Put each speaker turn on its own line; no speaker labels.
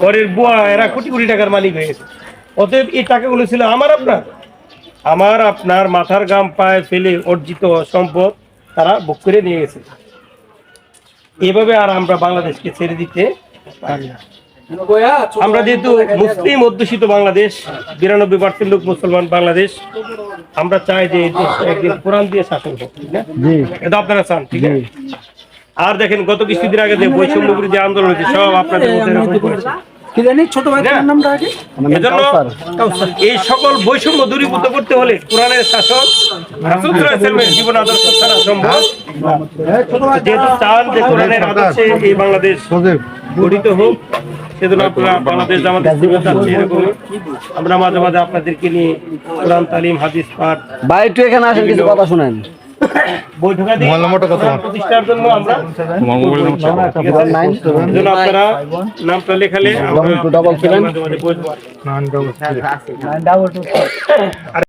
ঘরের বুয়া এরা কোটি কোটি টাকার মালিক হয়ে গেছে। অতএব এই টাকাগুলো ছিল আমার আপনার মাথার ঘাম পায়ে ফেলে অর্জিত সম্পদ তারা ভোগ করে নিয়ে গেছে। এভাবে আর আমরা বাংলাদেশকে ছেড়ে দিতে পারি না। আমরা যেহেতু মুসলিম অধ্যুষিত বাংলাদেশ, 92% লোক মুসলমান বাংলাদেশ, আমরা চাই যে এই দেশটা একদিন কোরআন দিয়ে শাসন হোক, ঠিক না? এটা আপনারা চান, ঠিক আছে? আর দেখেন গত কিছুদিন আগে যে বৈষম্য বিরোধী আন্দোলন হয়েছে সব আপনাদের মধ্যে এরকম করেছে। এজন্য এই সকল বৈষম্য দূরীভূত করতে হলে কোরআনের শাসন, রাসূল সাল্লাল্লাহু আলাইহি ওয়াসাল্লামের জীবন আদর্শ ছাড়া সম্ভব। যেহেতু চান যে কোরআনের আদর্শে এই বাংলাদেশ গঠিত হোক, সেজন্য আপনারা বাংলাদেশ আমাদের চাচ্ছে এরকম আমরা মাঝে মাঝে আপনাদেরকে নিয়ে কোরআন তালিম, হাদিস পাঠ,
ভাই একটু এখানে আসেন, কিছু কথা শুনেন।
প্রতিষ্ঠার জন্য আমরা আপনারা নামটা লেখালে আমরা